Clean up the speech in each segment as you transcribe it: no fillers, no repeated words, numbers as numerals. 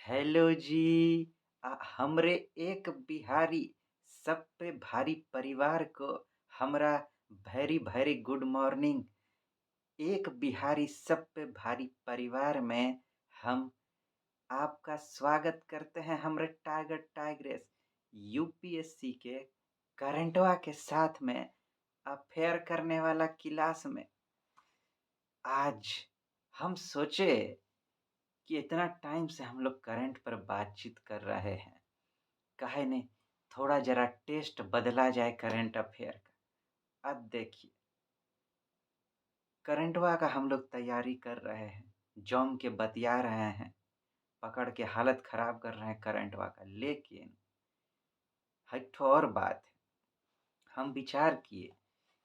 Hello जी। हमरे एक बिहारी सब पे भारी परिवार को हमरा वेरी वेरी गुड मॉर्निंग। एक बिहारी सब पे भारी परिवार में हम आपका स्वागत करते हैं हमरे टाइगर टाइग्रेस यूपीएससी के करंटवा के साथ में अफेयर करने वाला क्लास में। आज हम सोचे कि इतना टाइम से हम लोग करंट पर बातचीत कर रहे हैं, काहे नहीं थोड़ा जरा टेस्ट बदला जाए करंट अफेयर का। अब देखिए, करंटवा का हम लोग तैयारी कर रहे हैं, जम के बतिया रहे हैं, पकड़ के हालत खराब कर रहे हैं करंटवा का। लेकिन एक ठो और बात है, हम विचार किए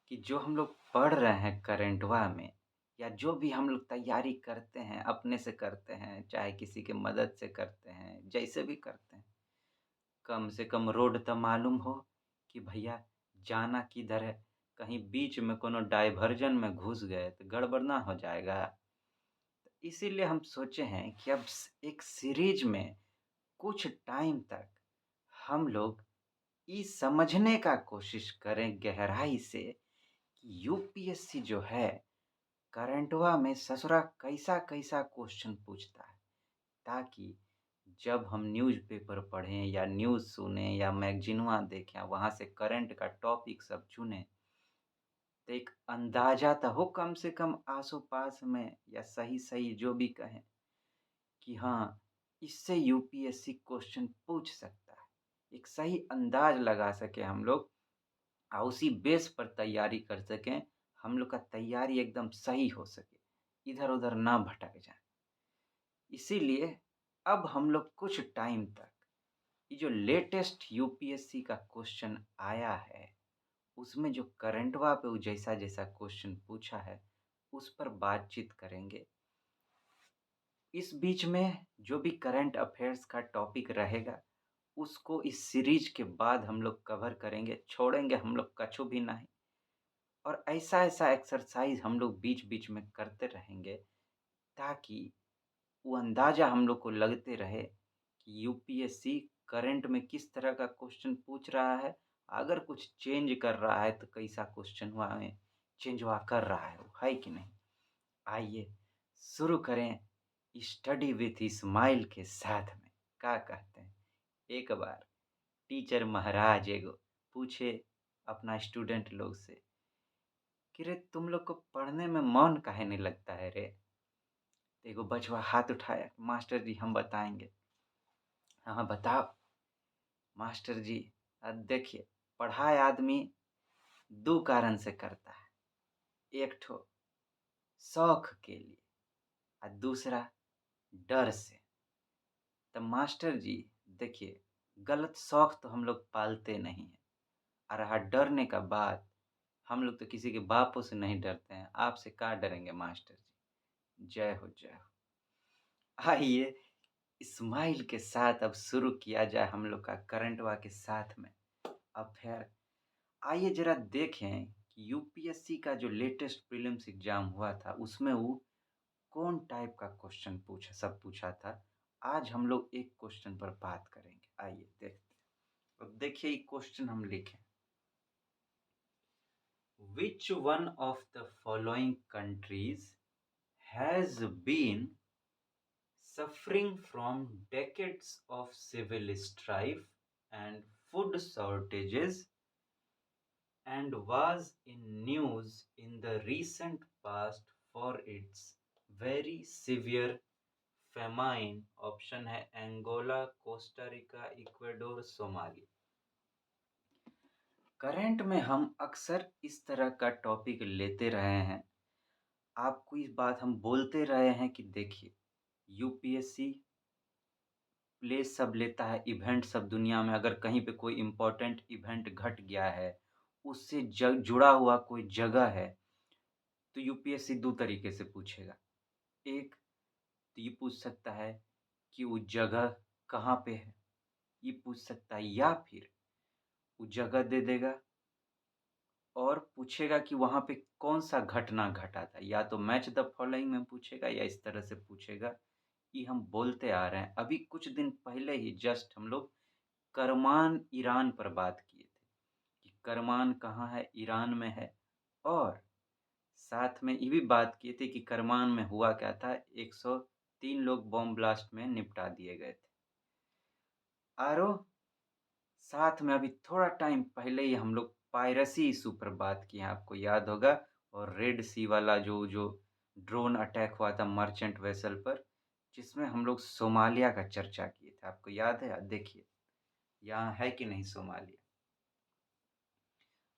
कि जो हम लोग पढ़ रहे हैं करंटवा में, या जो भी हम लोग तैयारी करते हैं अपने से करते हैं, चाहे किसी के मदद से करते हैं, जैसे भी करते हैं, कम से कम रोड तो मालूम हो कि भैया जाना किधर है। कहीं बीच में कोनो डाइवर्जन में घुस गए तो गड़बड़ ना हो जाएगा। तो इसीलिए हम सोचे हैं कि अब एक सीरीज में कुछ टाइम तक हम लोग ये समझने का कोशिश करें गहराई से कि यूपीएससी जो है करंटवा में ससुरा कैसा कैसा क्वेश्चन पूछता है, ताकि जब हम न्यूज़पेपर पढ़ें या न्यूज़ सुनें या मैगज़ीनवा देखें, वहाँ से करंट का टॉपिक सब चुनें, तो एक अंदाज़ा तो हो कम से कम आसो-पास में, या सही-सही जो भी कहें कि हाँ, इससे यूपीएससी क्वेश्चन पूछ सकता है। एक सही अंदाज़ लगा सकें हम लोग और उसी बेस पर तैयारी कर सकें, हम लोग का तैयारी एकदम सही हो सके, इधर-उधर ना भटक जाएँ। इसीलिए अब हम लोग कुछ टाइम तक ये जो लेटेस्ट यूपीएससी का क्वेश्चन आया है, उसमें जो करंटवा पे वो जैसा-जैसा क्वेश्चन पूछा है, उस पर बातचीत करेंगे। इस बीच में जो भी करंट अफेयर्स का टॉपिक रहेगा, उसको इस सीरीज के बाद हम लोग कवर करेंगे, छोड़ेंगे हम लोग कछु भी नहीं। और ऐसा-ऐसा एक्सरसाइज़ हम लोग बीच-बीच में करते रहेंगे, ताकि वो अंदाज़ा हम लोग को लगते रहे कि यूपीएससी करंट में किस तरह का क्वेश्चन पूछ रहा है, अगर कुछ चेंज कर रहा है तो कैसा क्वेश्चनवा में चेंजवा कर रहा है वो, है कि नहीं? आइए शुरू करें स्टडी विथ इस्माइल के साथ में। क्या कहते हैं? एक बार टीचर महाराज एगो पूछे अपना स्टूडेंट लोग से कि रे तुम लोग को पढ़ने में मन काहे नहीं लगता है रे? तो एगो बचवा हाथ उठाया, मास्टर जी हम बताएंगे। हाँ हाँ बताओ मास्टर जी। देखिए, पढ़ाई आदमी दो कारण से करता है। एक ठो शौक के लिए और दूसरा डर से। तो मास्टर जी देखिए, गलत शौक तो हम लोग पालते नहीं हैं, और रहा डरने का बात, हम लोग तो किसी के बापों से नहीं डरते हैं, आपसे क्या डरेंगे मास्टर जी। जय हो जय हो। आइए स्माइल के साथ अब शुरू किया जाए हम लोग का करंटवा के साथ में अफेयर। आइए जरा देखें कि यूपीएससी का जो लेटेस्ट प्रीलिम्स एग्जाम हुआ था, उसमें वो कौन टाइप का क्वेश्चन पूछा था। आज हम लोग एक क्वेश्चन पर बात करेंगे, आइए देखते हैं। अब देखिए ये क्वेश्चन हम लिखें, which one of the following countries has been suffering from decades of civil strife and food shortages, and was in news in the recent past for its very severe famine. Option है Angola, Costa Rica, Ecuador, Somali. Current में हम अक्सर इस तरह का topic लेते रहे हैं, आपको इस बात हम बोलते रहे हैं कि देखिए यूपीएससी प्लेस सब लेता है, इवेंट सब दुनिया में, अगर कहीं पे कोई इम्पोर्टेंट इवेंट घट गया है, उससे जुड़ा हुआ कोई जगह है, तो यूपीएससी दो तरीके से पूछेगा। एक तो ये पूछ सकता है कि वो जगह कहाँ पे है, ये पूछ सकता है, या फिर वो जगह दे देगा और पूछेगा कि वहाँ पे कौन सा घटना घटा था। या तो मैच द फॉलोइंग में पूछेगा, या इस तरह से पूछेगा ये हम बोलते आ रहे हैं। अभी कुछ दिन पहले ही जस्ट हम लोग करमान ईरान पर बात किए थे कि करमान कहाँ है, ईरान में है। और साथ में ये भी बात किए थे कि करमान में हुआ क्या था, 103 लोग बॉम्ब ब्लास्ट में निपटा दिए गए थे। आरो साथ में अभी थोड़ा टाइम पहले ही हम लोग पायरेसी इशू पर बात की है, आपको याद होगा। और रेड सी वाला जो ड्रोन अटैक हुआ था मर्चेंट वेसल पर, जिसमें हम लोग सोमालिया का चर्चा किए थे, आपको याद है? देखिए यहाँ है कि नहीं सोमालिया।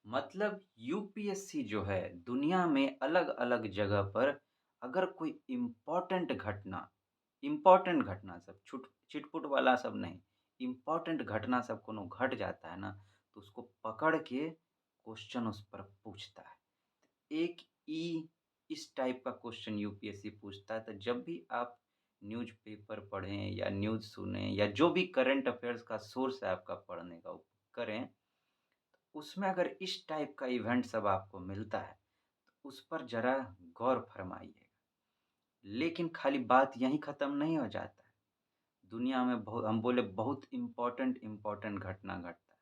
मतलब यूपीएससी जो है दुनिया में अलग अलग जगह पर अगर कोई इम्पोर्टेंट घटना सब छुट छिटपुट वाला सब नहीं, इम्पोर्टेंट घटना सब कोनो घट जाता है ना, तो उसको पकड़ के क्वेश्चन उस पर पूछता है। एक ई इस टाइप का क्वेश्चन यूपीएससी पूछता है। तो जब भी आप न्यूज़पेपर पढ़ें या न्यूज़ सुनें या जो भी करंट अफेयर्स का सोर्स है आपका पढ़ने का, वो करें, उसमें अगर इस टाइप का इवेंट सब आपको मिलता है तो उस पर ज़रा गौर फरमाइएगा। लेकिन खाली बात यहीं ख़त्म नहीं हो जाता है। दुनिया में हम बोले बहुत इम्पोर्टेंट घटना घटता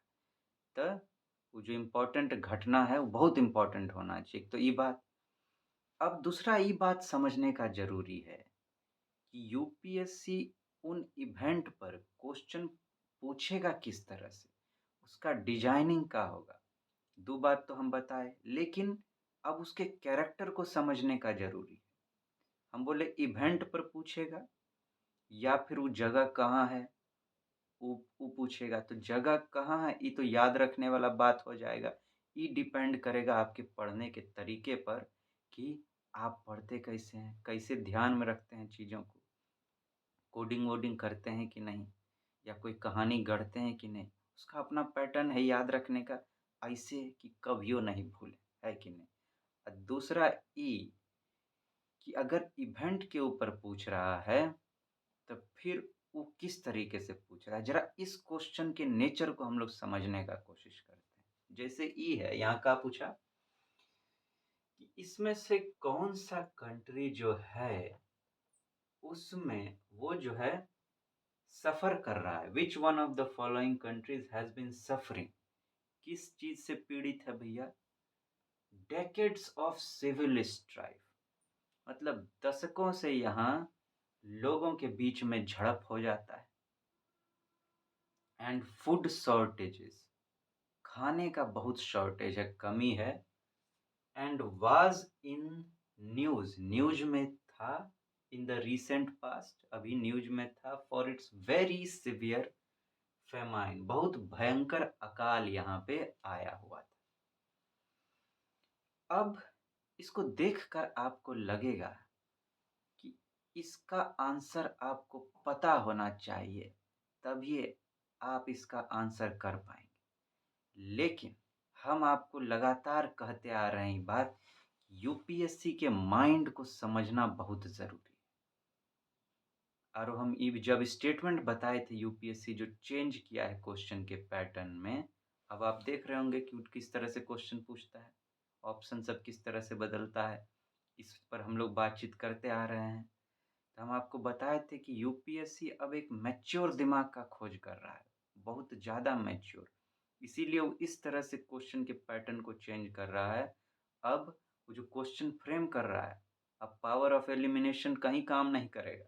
है। तो वो जो इम्पोर्टेंट घटना है वो बहुत इम्पोर्टेंट होना चाहिए। तो ये बात। अब दूसरा ये बात समझने का ज़रूरी है कि यूपीएससी उन इवेंट पर क्वेश्चन पूछेगा किस तरह से, उसका डिजाइनिंग क्या होगा। 2 बात तो हम बताए, लेकिन अब उसके कैरेक्टर को समझने का ज़रूरी है। हम बोले इवेंट पर पूछेगा या फिर वो जगह कहाँ है, वो पूछेगा। तो जगह कहाँ है ये तो याद रखने वाला बात हो जाएगा। ये डिपेंड करेगा आपके पढ़ने के तरीके पर कि आप पढ़ते कैसे हैं, कैसे ध्यान में रखते हैं चीज़ों को, कोडिंग वोडिंग करते हैं कि नहीं, या कोई कहानी गढ़ते हैं कि नहीं। उसका अपना पैटर्न है याद रखने का, ऐसे कि कभियो नहीं भूले, है कि नहीं। और दूसरा ई कि अगर इवेंट के ऊपर पूछ रहा है तो फिर वो किस तरीके से पूछ रहा है, जरा इस क्वेश्चन के नेचर को हम लोग समझने का कोशिश करते हैं। जैसे ई है, यहाँ का पूछा कि इसमें से कौन सा कंट्री जो है उसमें वो जो है सफर कर रहा है, which one of the following countries has been suffering. किस चीज से पीड़ित है भैया? डेकेड्स ऑफ सिविल स्ट्राइफ, मतलब दशकों से यहाँ लोगों के बीच में झड़प हो जाता है। एंड फूड शॉर्टेजेस, खाने का बहुत शॉर्टेज है, कमी है। एंड वाज इन न्यूज में था, इन द रिसेंट पास्ट, अभी न्यूज में था, for its very severe famine, बहुत भयंकर अकाल यहाँ पे आया हुआ था। अब इसको देखकर आपको लगेगा कि इसका आंसर आपको पता होना चाहिए, तभी आप इसका आंसर कर पाएंगे। लेकिन हम आपको लगातार कहते आ रहे हैं बात, यूपीएससी के माइंड को समझना बहुत जरूरी है। और हम ये जब स्टेटमेंट बताए थे यूपीएससी जो चेंज किया है क्वेश्चन के पैटर्न में, अब आप देख रहे होंगे कि किस तरह से क्वेश्चन पूछता है, ऑप्शन सब किस तरह से बदलता है, इस पर हम लोग बातचीत करते आ रहे हैं। तो हम आपको बताए थे कि यूपीएससी अब एक मैच्योर दिमाग का खोज कर रहा है, बहुत ज़्यादा मैच्योर। इसीलिए वो इस तरह से क्वेश्चन के पैटर्न को चेंज कर रहा है। अब वो जो क्वेश्चन फ्रेम कर रहा है, अब पावर ऑफ एलिमिनेशन कहीं काम नहीं करेगा,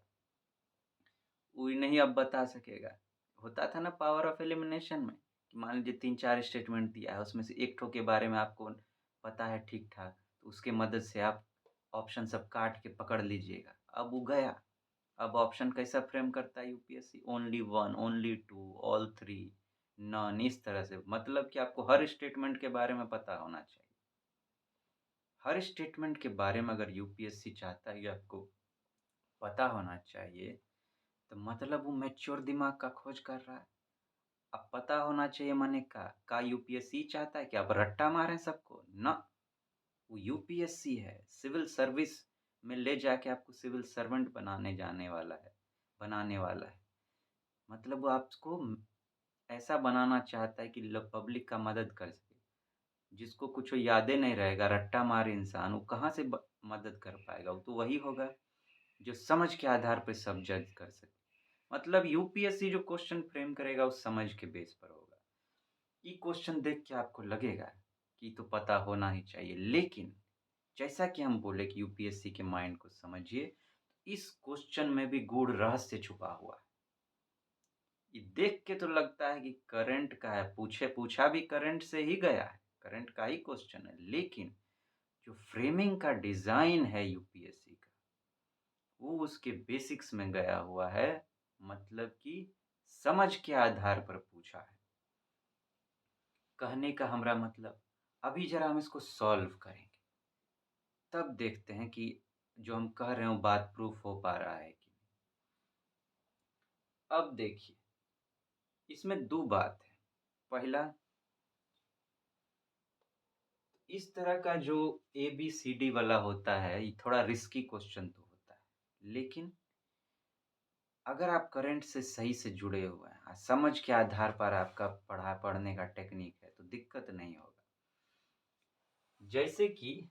वो नहीं अब बता सकेगा। होता था ना पावर ऑफ एलिमिनेशन में कि मान लीजिए 3-4 स्टेटमेंट दिया है, उसमें से एक ठो के बारे में आपको पता है ठीक ठाक, तो उसके मदद से आप ऑप्शन सब काट के पकड़ लीजिएगा। अब वो गया। अब ऑप्शन कैसा फ्रेम करता है UPSC? Only one, only two, all three, none, इस तरह से। मतलब कि आपको हर स्टेटमेंट के बारे में पता होना चाहिए। हर स्टेटमेंट के बारे में अगर यूपीएससी चाहता है कि आपको पता होना चाहिए, तो मतलब वो मैच्योर दिमाग का खोज कर रहा है। अब पता होना चाहिए माने का यूपीएससी चाहता है कि आप रट्टा मारें सबको ना। वो यूपीएससी है, सिविल सर्विस में ले जाके आपको सिविल सर्वेंट बनाने वाला है। मतलब वो आपको ऐसा बनाना चाहता है कि पब्लिक का मदद कर सके। जिसको कुछ यादें नहीं रहेगा, रट्टा मार इंसान, वो कहाँ से मदद कर पाएगा? वो तो वही होगा जो समझ के आधार पे सब जज कर सके। मतलब यूपीएससी जो क्वेश्चन फ्रेम करेगा उस समझ के बेस पर होगा। ये क्वेश्चन देख के आपको लगेगा कि तो पता होना ही चाहिए, लेकिन जैसा कि हम बोले कि यूपीएससी के माइंड को समझिए, इस क्वेश्चन में भी गूढ़ रहस्य छुपा हुआ है। ये देख के तो लगता है कि करंट का है, पूछा भी करंट से ही गया है, करंट का ही क्वेश्चन है, लेकिन जो फ्रेमिंग का डिजाइन है यूपीएससी का, वो उसके बेसिक्स में गया हुआ है, मतलब कि समझ के आधार पर पूछा है। कहने का हमारा मतलब, अभी जरा हम इसको सॉल्व करेंगे, तब देखते हैं कि जो हम कह रहे हो बात प्रूफ हो पा रहा है कि नहीं। अब देखिए, इसमें दो बात है। पहला, इस तरह का जो ABCD वाला होता है, ये थोड़ा रिस्की क्वेश्चन तो होता है, लेकिन अगर आप करंट से सही से जुड़े हुए हैं, समझ के आधार पर आपका पढ़ने का टेक्निक है, तो दिक्कत नहीं होगा। जैसे कि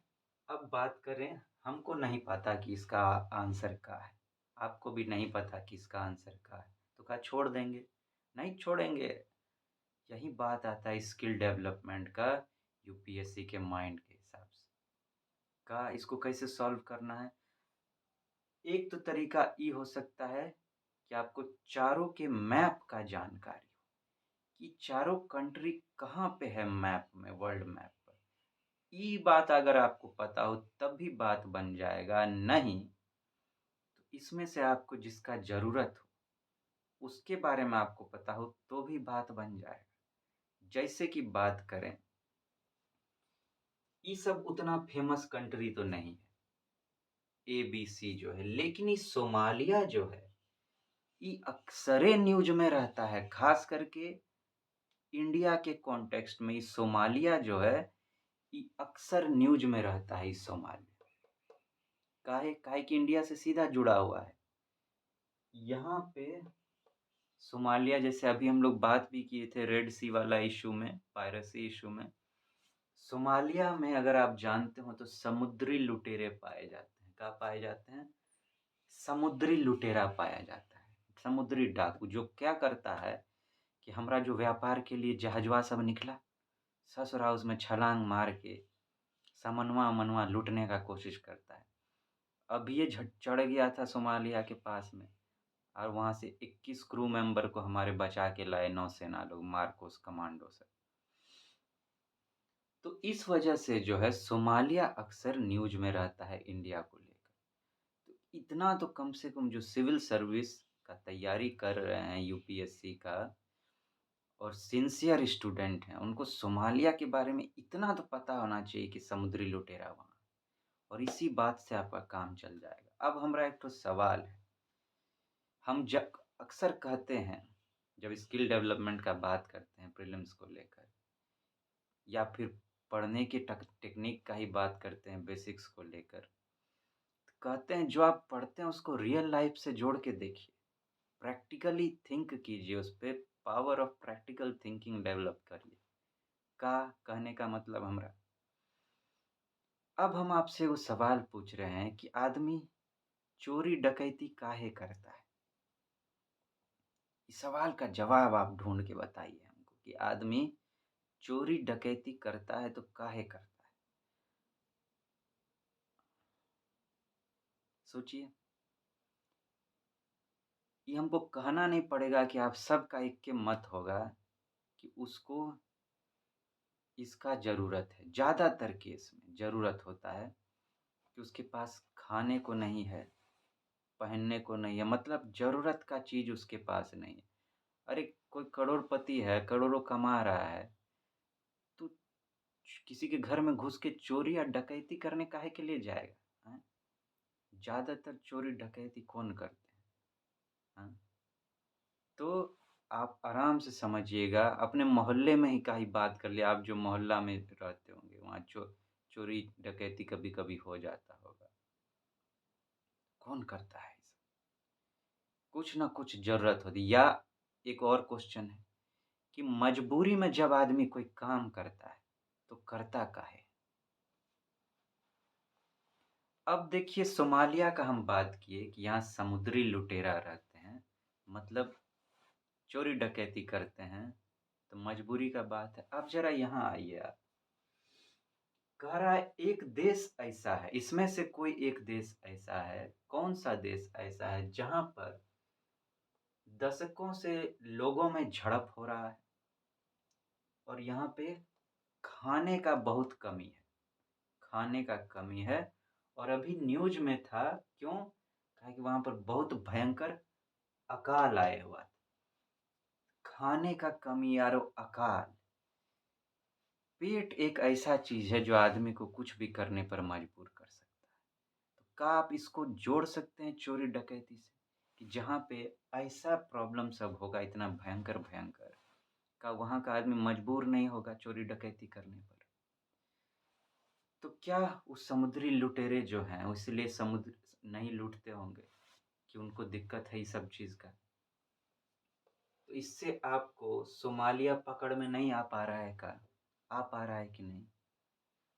अब बात करें, हमको नहीं पता कि इसका आंसर क्या है, आपको भी नहीं पता कि इसका आंसर क्या है, तो क्या छोड़ देंगे? नहीं छोड़ेंगे। यही बात आता है स्किल डेवलपमेंट का यूपीएससी के माइंड के हिसाब से। का इसको कैसे सॉल्व करना है? एक तो तरीका ये हो सकता है कि आपको चारों के मैप का जानकारी हो, कि चारों कंट्री कहाँ पे है मैप में, वर्ल्ड मैप पर। ये बात अगर आपको पता हो तब भी बात बन जाएगा, नहीं तो इसमें से आपको जिसका ज़रूरत हो उसके बारे में आपको पता हो तो भी बात बन जाएगा। जैसे कि बात करें, ये सब उतना फेमस कंट्री तो नहीं है, ABC जो है, लेकिन ये सोमालिया जो है, ये अक्सरे न्यूज में रहता है, खास करके इंडिया के कॉन्टेक्स्ट में। ये सोमालिया जो है, ये अक्सर न्यूज में रहता है। इस सोमालिया काहे काहे कि इंडिया से सीधा जुड़ा हुआ है। यहाँ पे सोमालिया, जैसे अभी हम लोग बात भी किए थे रेड सी वाला इशू में, पायरेसी इशू में, सोमालिया में अगर आप जानते हो तो समुद्री लुटेरे पाए जाते हैं। क्या पाए जाते हैं? समुद्री लुटेरा पाया जाता है, समुद्री डाकू, जो क्या करता है कि हमारा जो व्यापार के लिए जहाजवा सब निकला, ससुरा उसमें छलांग मार के सामनवा मनवा लूटने का कोशिश करता है। अब ये झट चढ़ गया था सोमालिया के पास में, और वहाँ से 21 क्रू मेंबर को हमारे बचा के लाए नौसेना लोग, मार्कोस कमांडो से। तो इस वजह से जो है सोमालिया अक्सर न्यूज में रहता है इंडिया को लेकर। तो इतना तो कम से कम जो सिविल सर्विस का तैयारी कर रहे हैं यूपीएससी का, और सिंसियर स्टूडेंट हैं, उनको सोमालिया के बारे में इतना तो पता होना चाहिए कि समुद्री लुटेरा वहाँ, और इसी बात से आपका काम चल जाएगा। अब हमारा एक तो सवाल है, हम जब अक्सर कहते हैं, जब स्किल डेवलपमेंट का बात करते हैं प्रीलिम्स को लेकर, या फिर पढ़ने की टेक्निक का ही बात करते हैं बेसिक्स को लेकर, तो कहते हैं जो आप पढ़ते हैं उसको रियल लाइफ से जोड़ के देखिए, प्रैक्टिकली थिंक कीजिए, उस पर power of practical thinking develop करिए। का कहने का मतलब हमारा, अब हम आपसे वो सवाल पूछ रहे हैं कि आदमी चोरी डकैती काहे करता है? इस सवाल का जवाब आप ढूंढ के बताइए हमको कि आदमी चोरी डकैती करता है तो काहे करता है? सोचिए। ये हमको कहना नहीं पड़ेगा कि आप सबका एक के मत होगा कि उसको इसका ज़रूरत है। ज़्यादातर केस में ज़रूरत होता है कि उसके पास खाने को नहीं है, पहनने को नहीं है, मतलब ज़रूरत का चीज़ उसके पास नहीं है। अरे कोई करोड़पति है, करोड़ों कमा रहा है, तो किसी के घर में घुस के चोरी या डकैती करने काहे के लिए जाएगा? हैं? ज़्यादातर चोरी डकैती कौन करते हैं? हाँ? तो आप आराम से समझिएगा, अपने मोहल्ले में ही का ही बात कर लिया, आप जो मोहल्ला में रहते होंगे वहाँ चोरी डकैती कभी कभी हो जाता होगा। कौन करता है ये सब? कुछ ना कुछ जरूरत होती, या एक और क्वेश्चन है कि मजबूरी में जब आदमी कोई काम करता है तो करता काहे? अब देखिए सोमालिया का हम बात किए कि यहाँ समुद्री लुटेरा रहते हैं, मतलब चोरी डकैती करते हैं, तो मजबूरी का बात है। अब ज़रा यहाँ आइए आप, कह रहा है एक देश ऐसा है, इसमें से कोई एक देश ऐसा है, कौन-सा देश ऐसा है जहाँ पर दशकों से लोगों में झड़प हो रहा है और यहाँ पे खाने का बहुत कमी है, खाने का कमी है और अभी न्यूज़ में था क्यों? कहा कि वहाँ पर बहुत भयंकर अकाल आए हुआ था। खाने का कमी और अकाल, पेट एक ऐसा चीज़ है जो आदमी को कुछ भी करने पर मजबूर कर सकता है। तो क्या आप इसको जोड़ सकते हैं चोरी डकैती से? कि जहाँ पे ऐसा प्रॉब्लम सब होगा इतना भयंकर-भयंकर, का वहाँ का आदमी मजबूर नहीं होगा चोरी डकैती करने पर? तो क्या उस समुद्री लुटेरे जो हैं, वो इसलिए समुद्र नहीं लूटते होंगे कि उनको दिक्कत है ये सब चीज़ का? तो इससे आपको सोमालिया पकड़ में नहीं आ पा रहा है क्या? आ पा रहा है कि नहीं?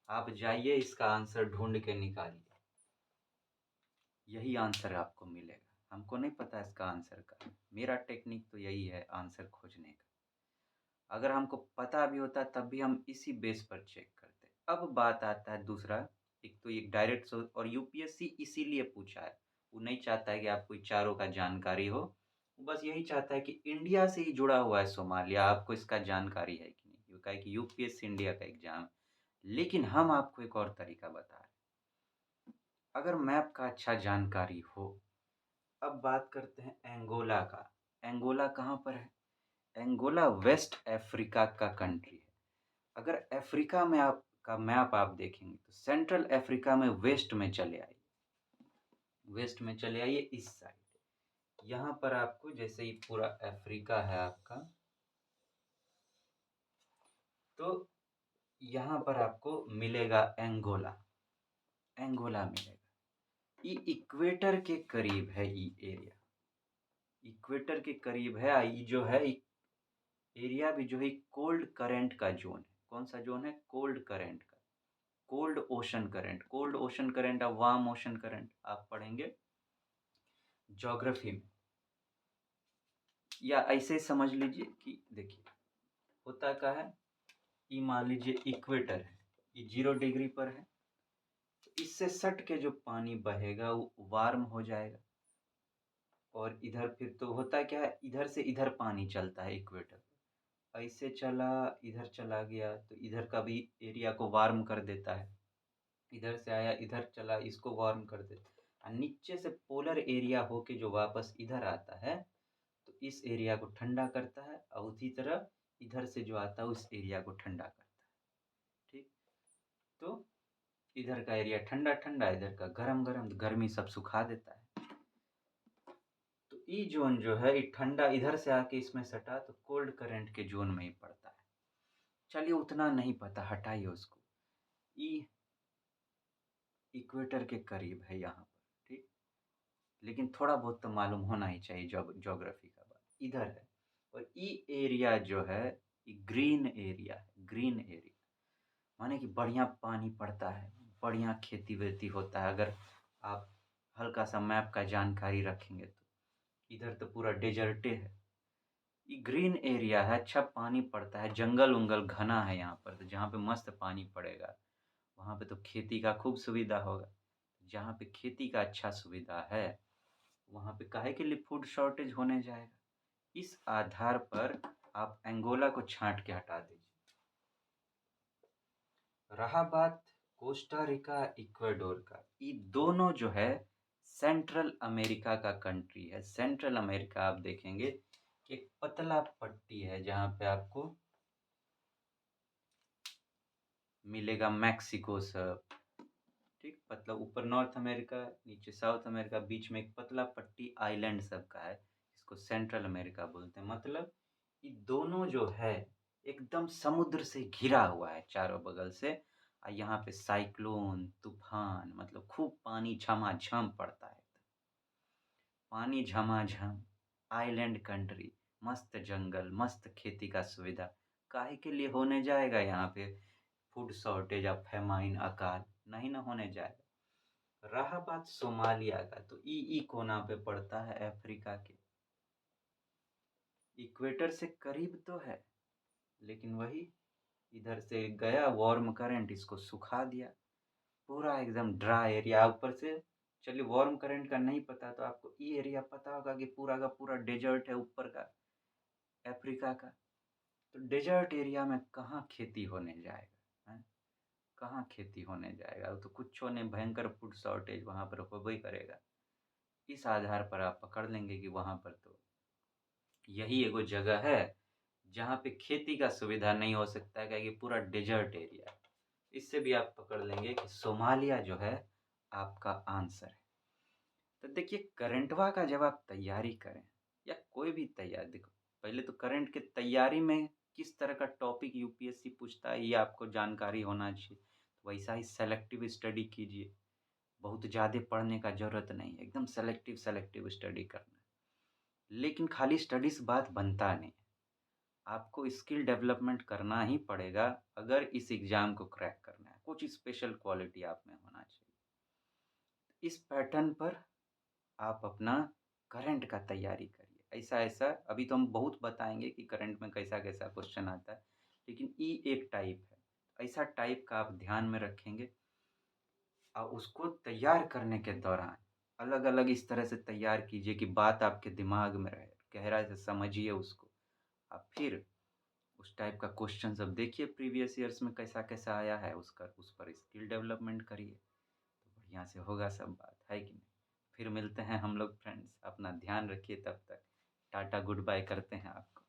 आप जाइए इसका आंसर ढूँढ के निकालिए। यही आंसर आपको मिलेगा। हमको नहीं पता इसका आंसर का। मेरा टेक्निक तो यही है आंसर खोजने का। अगर हमको पता भी होता तब भी हम इसी बेस पर चेक करते। अब बात आता है दूसरा, एक तो ये डायरेक्ट सोर्स और यूपीएससी इसीलिए पूछा है। वो नहीं चाहता है कि आप कोई चारों का जानकारी हो। वो बस यही चाहता है कि इंडिया से ही जुड़ा हुआ है सोमालिया, आपको इसका जानकारी है कि नहीं? वो कहे कि यूपीएससी इंडिया का एग्ज़ाम है। लेकिन हम आपको एक और तरीका बता रहे हैं। अगर मैप का अच्छा जानकारी हो, अब बात करते हैं एंगोला का। एंगोला कहाँ पर है? एंगोला वेस्ट अफ्रीका का कंट्री है। अगर अफ्रीका में आपका मैप आप देखेंगे तो सेंट्रल अफ्रीका में वेस्ट में चले आइए, वेस्ट में चले आइए इस साइड। यहाँ पर आपको जैसे ही पूरा अफ्रीका है आपका, तो यहाँ पर आपको मिलेगा एंगोला, एंगोला मिलेगा। ये इक्वेटर के करीब है ये एरिया, इक्वेटर के करीब है। ये जो है एरिया भी जो है कोल्ड करंट का जोन है। कौन सा जोन है? कोल्ड करंट का। Cold ocean current, cold ocean current और वार्म ओशन करंट आप पढ़ेंगे ज्योग्राफी में। या ऐसे समझ लीजिए कि देखिए होता क्या है, ये मान लीजिए इक्वेटर है, ये 0 डिग्री पर है, तो इससे सट के जो पानी बहेगा वो वार्म हो जाएगा और इधर फिर तो होता क्या है, इधर से इधर पानी चलता है इक्वेटर, ऐसे चला इधर चला गया तो इधर का भी एरिया को वार्म कर देता है, इधर से आया इधर चला इसको वार्म कर देता है और नीचे से पोलर एरिया होके जो वापस इधर आता है तो इस एरिया को ठंडा करता है और उसी तरह इधर से जो आता है उस एरिया को ठंडा करता है। ठीक, तो इधर का एरिया ठंडा ठंडा, इधर का गरम गरम, तो गर्मी सब सुखा देता है। तो ई जोन जो है ये ठंडा इधर से आके इसमें सटा तो कोल्ड करंट के जोन में ही पड़ता है। चलिए उतना नहीं पता, हटाइए उसको। ई इक्वेटर के करीब है यहाँ पर, ठीक, लेकिन थोड़ा बहुत तो मालूम होना ही चाहिए ज्योग्राफी का बात। इधर है और ई एरिया जो है ये ग्रीन एरिया है, ग्रीन एरिया माने कि बढ़िया पानी पड़ता है, बढ़िया खेती वेती होता है। अगर आप हल्का सा मैप का जानकारी रखेंगे तो इधर तो पूरा डेजर्टे है, ये ग्रीन एरिया है, अच्छा पानी पड़ता है, जंगल उंगल घना है यहाँ पर, तो जहाँ पे मस्त पानी पड़ेगा वहाँ पे तो खेती का खूब सुविधा होगा। जहाँ पे खेती का अच्छा सुविधा है वहाँ पे काहे के लिए फूड शॉर्टेज होने जाएगा। इस आधार पर आप एंगोला को छांट के हटा दीजिए। रहा बात कोस्टा रिका इक्वाडोर का, ये दोनों जो है सेंट्रल अमेरिका का कंट्री है। सेंट्रल अमेरिका आप देखेंगे कि एक पतला पट्टी है जहाँ पे आपको मिलेगा मैक्सिको सब, ठीक, मतलब ऊपर नॉर्थ अमेरिका, नीचे साउथ अमेरिका, बीच में एक पतला पट्टी आइलैंड सब का है, इसको सेंट्रल अमेरिका बोलते हैं। मतलब ये दोनों जो है एकदम समुद्र से घिरा हुआ है चारों बगल से, और यहाँ पे साइक्लोन तूफान, मतलब खूब पानी झमाझम पड़ता है, पानी झमाझम, आइलैंड कंट्री, मस्त जंगल, मस्त खेती का सुविधा, काहे के लिए होने जाएगा यहाँ पे फूड शॉर्टेज या फेमाइन अकाल? नहीं ना होने जाएगा। रहा बात सोमालिया का, तो ई कोना पे पड़ता है अफ्रीका के। इक्वेटर से करीब तो है, लेकिन वही इधर से गया वार्म करंट, इसको सुखा दिया। पूरा एकदम ड्राई एरिया। ऊपर से चलिए वार्म करंट का नहीं पता तो आपको ये एरिया पता होगा कि पूरा का पूरा डेजर्ट है ऊपर का, अफ्रीका का। तो डेजर्ट एरिया में कहाँ खेती होने जाएगा, हैं? कहाँ खेती होने जाएगा? वो तो कुछ नहीं, भयंकर फूड शॉर्टेज वहाँ पर होबे ही करेगा। इस आधार पर आप पकड़ लेंगे कि वहाँ पर तो यही एगो जगह है जहाँ पे खेती का सुविधा नहीं हो सकता है, क्योंकि पूरा डेजर्ट एरिया है। इससे भी आप पकड़ लेंगे कि सोमालिया जो है आपका आंसर है। तो देखिए करंटवा का जब आप तैयारी करें या कोई भी तैयारी, देखो पहले तो करंट के तैयारी में किस तरह का टॉपिक यूपीएससी पूछता है ये आपको जानकारी होना चाहिए। तो वैसा ही सेलेक्टिव स्टडी कीजिए। बहुत ज़्यादा पढ़ने का ज़रूरत नहीं है, एकदम सेलेक्टिव सेलेक्टिव स्टडी करना है। लेकिन खाली स्टडी से बात बनता नहीं है, आपको स्किल डेवलपमेंट करना ही पड़ेगा अगर इस एग्ज़ाम को क्रैक करना है। कुछ स्पेशल क्वालिटी आप में होना चाहिए। इस पैटर्न पर आप अपना करंट का तैयारी करिए। ऐसा-ऐसा अभी तो हम बहुत बताएँगे कि करंट में कैसा-कैसा क्वेश्चन आता है, लेकिन ये एक टाइप है। ऐसा टाइप का आप ध्यान में रखेंगे और उसको तैयार करने के दौरान अलग-अलग इस तरह से तैयार कीजिए कि बात आपके दिमाग में रहे, गहराई से समझिए उसको। अब फिर उस टाइप का क्वेश्चन अब देखिए प्रीवियस ईयर्स में कैसा-कैसा आया है, उसका उस पर स्किल डेवलपमेंट करिए, तो बढ़िया से होगा सब बात, है कि नहीं? फिर मिलते हैं हम लोग फ्रेंड्स, अपना ध्यान रखिए तब तक। टाटा गुड बाय करते हैं आपको।